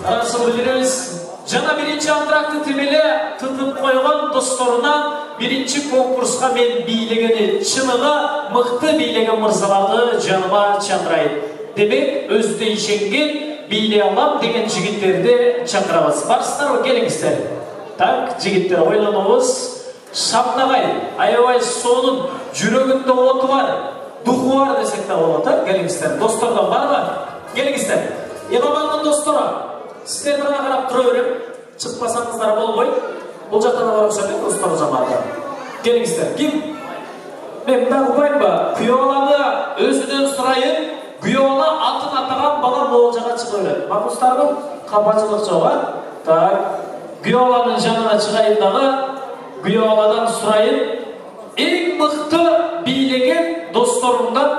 Расыл білдіріңіз. Жана бірінші антракты темелі тұтып қойған достарынан бірінші конкурсқа мен билегені шыныға мықты билеген мырзаларды жаныма чандырайын. Демек, өзді ишенген биле алам деген жігіттерді чандырабыз. Барсыздар, келіңіздер. Так, жігіттер, ойлануыз. Шамнағай, аябай соның жүрегінде оты бар, дұхы бар десек те болады. Келіңіздер, достардан бар ма? Келіңіздер. Еламанның достары. Сіздер біріне қарап тұра өрем, шықпасаңыздар болмай, бұл жақтан барып шақпен достары жамады. Келіңіздер, кім? Мен бұдан ұпайын ба? Күйеуаланы өзіден сұрайын, күйеуала атын атаған бала ол жаққа шыға өрем. Мақұстардың қапачылық жоға. Так, күйеуаланың жанына шығайындағы, күйеуаладан сұрайын, ең мықты билеген достарымдан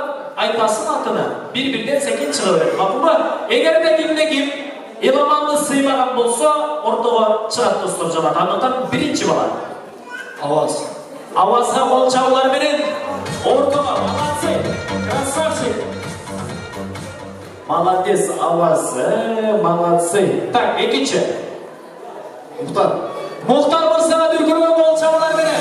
айтасын атыны. Bir-birden сәкен шыға өрем. Мақұл ба? Егер де кімде кім Еламанды сыймаған болса, ортаға шығат достар жамат. Андықтан бірінші бала. Аваз. Авазға қол чағылар берен. Ортаға. Молодцы. Красавчик. Молодец, Аваз. Молодцы. Так, екінші. Мұхтар. Мұхтар мырзаға дүркірге қол чағылар берен.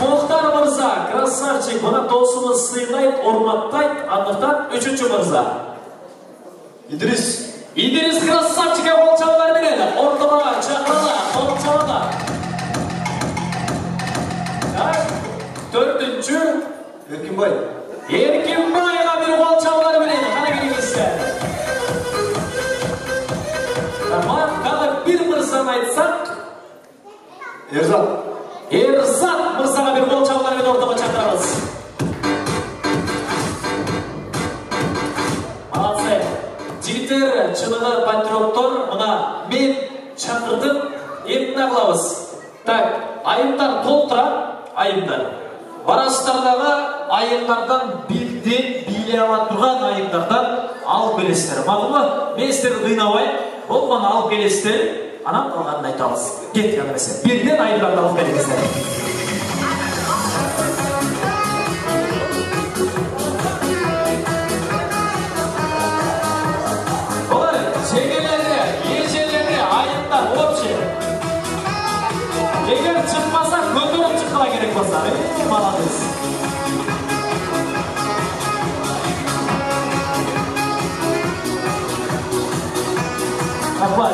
Мұхтар мырза. Красавчик. Мұна досымыз сыйлайды, орматтайды. Андықтан үшінші мырза. İdris. İdris krasavчикке қол чағылар береді. Ортаға, чақырала, қол чағыла. Төртінші. Еркінбай. Еркінбайға бір қол чағылар береді. Қана келіңіздер. Тағы бір мырзаны айтсақ. Ерзат. Ерзат мырзаға бір қол чағылар береді. Ортаға чақырамыз. Жігіттер, шынығы патриоттар, мұна мен шақырдым, емін ағылауыз. Так, айымдар толтыра, айымдар. Барастардағы айымдардан білден, биле ала тұрған айымдардан алып келестер. Мағылы, мен істері дұйнауай, ол мұны алып келестер, анам қалғанын айтамыз. Кет қанырысы, бірден айымдарды алып келіңіздер. Егер çıkmasa көтеріп çıkma gerek болса. Молодец. Апай.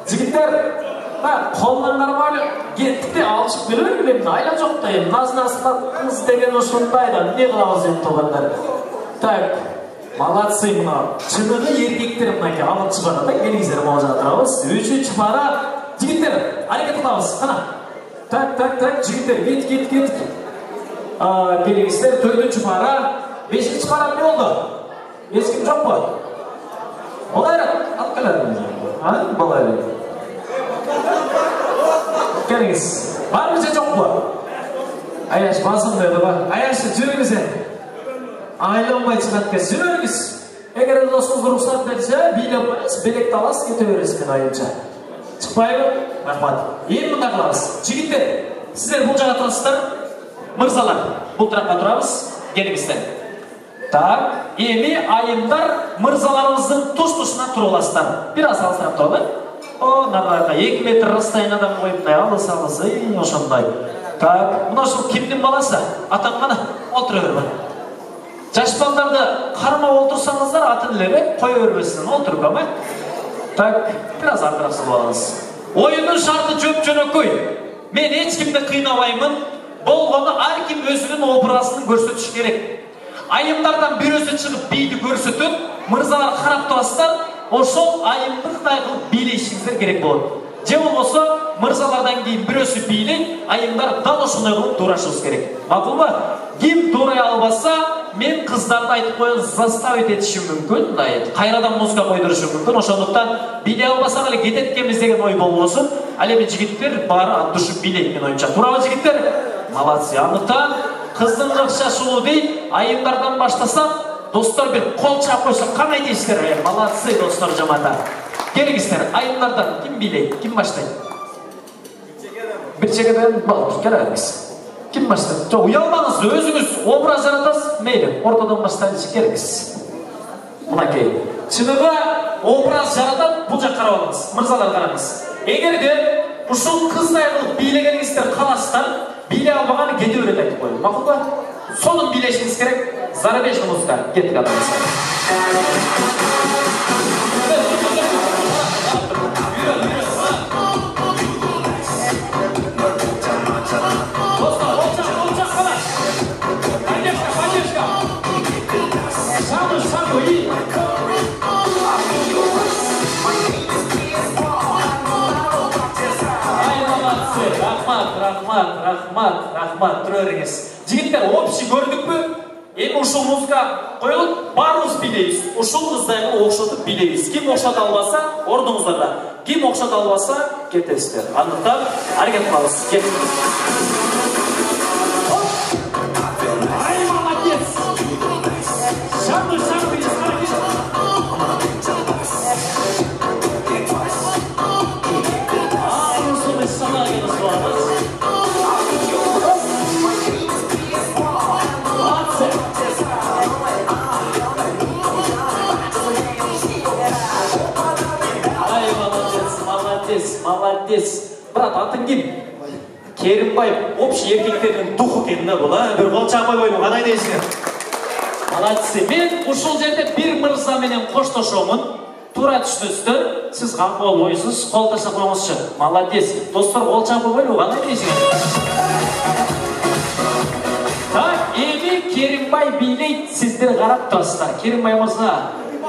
Жігіттер, қолынан қармайлы кеттік те алшып берер білемін. Айла жоқ та ем. Назынасынатыңыз деген ұшындайды. Не қыламыз ем тоғандар. Так, молодцы мұна. Шынығы еркектер мұна ке алып шығарады. Келіңіздер мау жатырауыз. Үшінші пара. Жігіттер, әрекет қыламыз, қана. Так, жігіттер, кет. Келіңіздер, төртінші пара. Бесінші пара не oldu? Ескім жоқ па? Олайрат, алып келер. Болайрат. Келіңіз, бар мүзе жоқ па? Аяш, басым деді ба? Аяшы, жүріңіз ән. Айланбай шығат кез, жүріңіз. Егер досыңыз рұқсат берсе, билеп қойыңыз, белекті аласыз, кете өресімен айынша. Çıkmayı rahmat. Ең мұнда қылабыз. Жігіттер, сіздер бұл жаға тұрасыздар. Мырзалар, бұл тұраққа тұрамыз. Келіңіздер. Так, еми айымдар мырзаларымыздың тұш-тұшынан тұр оласыздар. Biraz алыстырап тұрады. О, нағарға 2 метр расстояниедан қойыптай алысы, ошондай. Так, мұна сол кімнің баласы? Атам қана, отыра өрбі. Жаш балдарды қарма отырсаңыздар, атын ілері қой өрбесінен отырып қамай. Так, biraz артырақсыз болыңыз. Ойынның шарты жөп-жөнөкөй. Мен ешкімді қиынабаймын. Болғаны әркім өзінің образын көрсетіш керек. Айымдардан бір өзі шығып бейді көрсетіп, мырзалар қарап тұрасыздар, ошол айымдықтай қылып билейшіңіздер керек болады. Же болмаса, мырзалардан кейін бір өзі билей, айымдар дал ошондай қылып турашыңыз керек. Мақұл ба? Ким турай албаса, мен қыздарды айтып қойын заставить етішім мүмкін, қайрадан музыка қойдырышым мүмкін, ошондуктан билей албасақ әлі кететкенбіз деген ой болмасын, әлемі жігіттер бары атышып билейді мен ойынша. Туралы жігіттер, молодцы. Андықтан қыздың жақша шулы дейді, айымдардан баштасақ, достар бір қол чап қойса қандай дейсіздер? Молодцы, достар жамата. Келіңіздер, айымдардан кім билейді, кім баштайды? Bir çekeden balık geliriz. Kim başlar? Çok uyalmanız, özünüz obraz yaratası meyli. Ortadan başlayıcı geliriz. Мынакей. Чыныгы образ жаратып, бұл жақ қарап алыңыз. Мырзалар қараңыз. Егер де ушул кыздай кылып бийлегениңиздер каласыздар, бийлей албаганы кете берет айтып коеюн. Макул ба? Сонун бийлешиңиз керек. Зарубежный музыка. Кеттик адамыз. Рахмат, тұрарыңыз. Жігіттер, общий көрдік бі? Ең ушыл музыка қойылып, барымыз билейіз. Ушыл қыздайғы оқшатып билейіз. Ким оқшат албаса, ордыңыздарда. Ким оқшат албаса, кетесіздер. Андықтан, әрекет қалыз. Ай, молодец! Шаңды, Молодец. Брат, атын ким? Керімбаев, общий еркектердің духы кенді бұл, бір қол чамай бойын, қандай дейсіңер? Молодцы. Мен ушыл жерде бір мырза менен қоштошуымын. Тура түшіністір, сіз қамқол ойсыз, қолдаша қойыңызшы. Молодец. Достар, қол чамай бойын, қандай дейсіңер? Так, еме Керімбай билейді, сіздер қарап тұрасыздар. Керімбай мырза,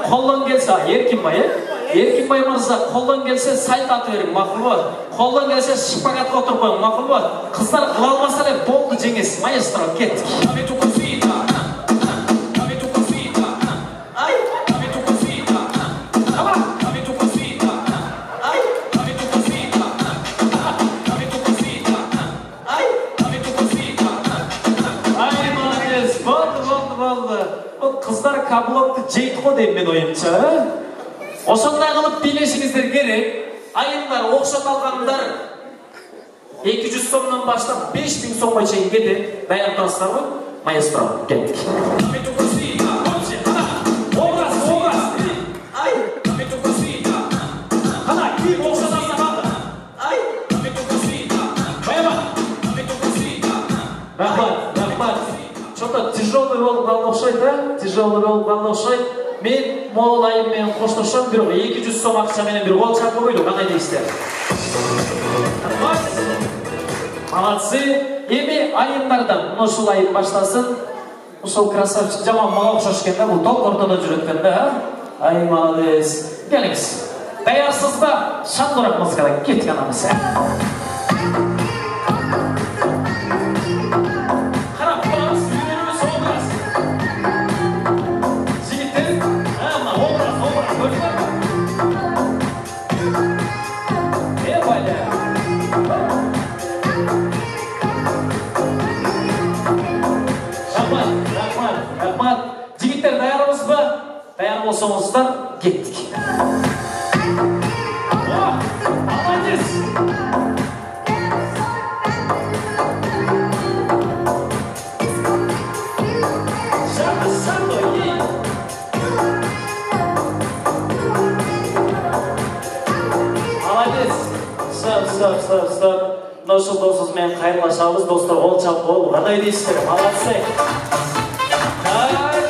қолдан келсе, Еркінбай, Еркінбай мырза, қолдан келсе сайт аты берің, мақұл ба? Қолдан келсе шпагатқа отырып қойың, мақұл ба? Қыздар қыла алмаса болды жеңес, маэстро, кеттік. Қыздар каблокты жейді қой дейм мен ойымша. Осындай қылып билешіңіздер керек. Айындар, оқшат алғандар 200 сомнан баштап 5000 сомға шейін кете. Даян тұрасыздар ғой? Маэстро, кеттік. Қана, киім оқшат алса қалды. Рахмат. Что-то тяжелый болып қалды ұқсайды, да? Тяжелый болып қалды ұқсайды. Мен мол айыммен қоштошам, бір 200 сом ақша менен бір қол чапы қойды, қандай дейсіздер? Молодцы. Еме айымдардан мұшыл айым баштасын. Мұшыл красавчик жаман маға ұқсаш кенде, бұл топ ортада жүретін, да? Ай, молодец. Келіңіз. Даярсыз ба? Шандырақ музыкадан кеттік анамыз. Рахмат. Жігіттер даярымыз ба? Даяр болсаңыздар, кеттік. Молодец! Шанды, ей! Молодец! Стоп. Ношу досызмен қайырлашабыз, достар, ол чап ол. Қандай дейсіздер? Молодцы!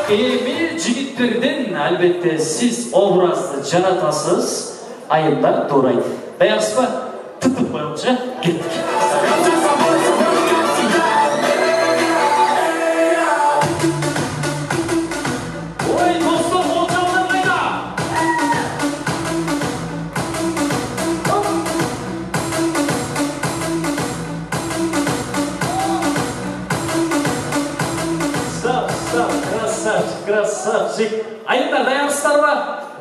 Еме жігіттерден әлбетте сіз образды жаратасыз, айымдар турайды. Даяқсы ба? Тұтып қойыңызшы, кеттік. Ой, достар, ол жаудан қайда? Красавчик. Айымдар даярсыздар ба?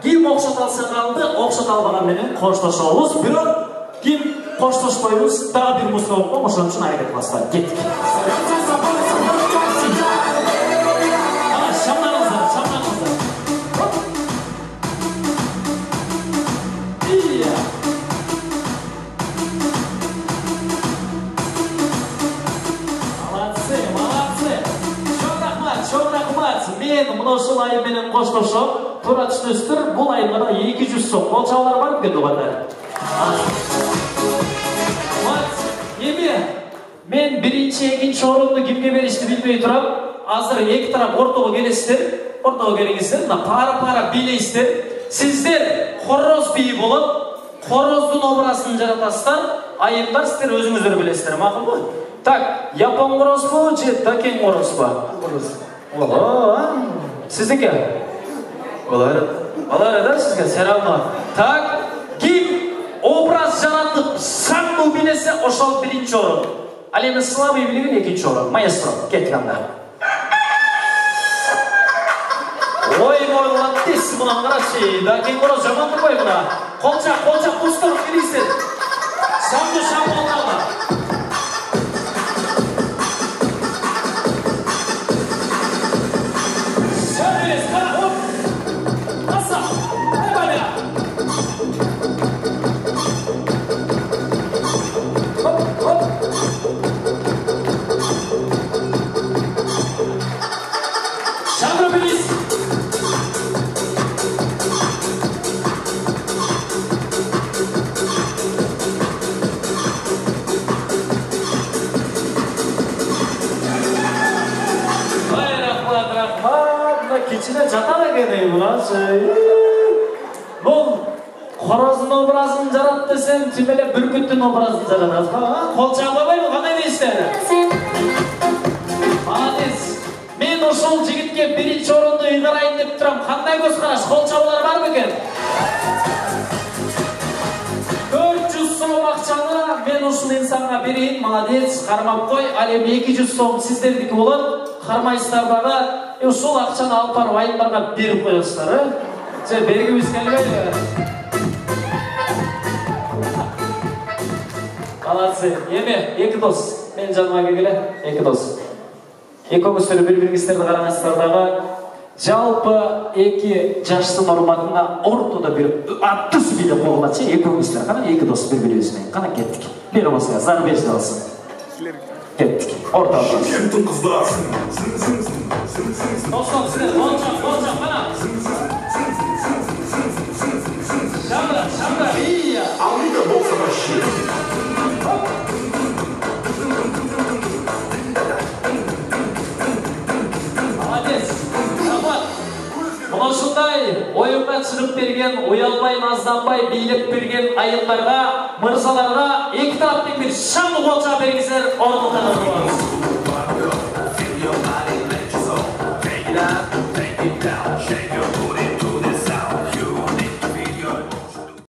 Ким оқшат алса қалды, оқшат албаған менен қоштошабыз. Бирок ким қоштошпайбыз, тағы бір музыка оқып, ошон үчүн аракет кыласыздар. Кеттик. Шамданыңыздар. Молодцы. Мен мұношыл айы менен қоштошып, Тура түшінесіздер, бұл айында 200 сом. Қолшаулар бар екен оғандар. Мен бірінші, екінші орынды кімге берішті білмей тұрам. Азыр екі тарап ортаға келесіздер. Ортаға келіңіздер. Пара-пара билейсіздер. Сіздер хороз бейі болып, хороздың обрасын жаратасыздар. Айымдар сіздер өзіңіздер білесіздер. Мақыл ба? Так, япон хороз ба, же дакен хороз ба? Сіздікі? Олар еді сізге, сәралма. Так, кім образ жаратып, саңну білесе, ошол бірінші орын. Ал эми слабый билген экинчи орун. Маэстро, кеттик анда. Ой, молодец, мына карачы. Да кең короз жаман турбай мына. Колчак устуруп келиңиздер. Самды шамалдама. Сәбес, кара, оп. Аса, айбаля. Keçine çatala geleyim ulan şey. Bu horozun obrazını jarat desem, tümele bürküttün obrazını jarataz. Kolçağı bay mı? Kanay deyişler? Adis, men oşol jigitke birinci orundu ıйгарайын деп turam. Kanday göz karaş, kolçağı var mı eken? 400 so'm akçаны men ушул insanga bereyim. Молодец, кармап koy. Ал эми 200 so'm sizderdiki bolot. Кармайсыздар дагы. Ушул акчаны алып барып айымдарга берип коесуздар, же бергибиз келбейби? Молодцы. Эми эки дос мен жаныма келгиле, эки дос. Экөөңүздөр бири-бириңиздерди караңыздар дагы. Жалпы эки жаштын урматына ортодо бир аттыс биле коюлачы экөөңүздөр. Кана эки дос бири-бирибиз менен. Кана кеттик. Бери болсо, зар бериши алсын. Кеттик. Ортого. Dostlar size olacak bana. Şamra iyi ya. Amiga bolsa başı. Молодец. Şabat. Buna şunday oyunga çıkıp bergen, oyalbay, nazlanbay, beylep bergen ayınlarga, mırzalarga iki taraftan bir şamlı kolçağı bergizler ordudan alıyoruz. Shake your body, let your soul. Take it out, take it down, shake your booty.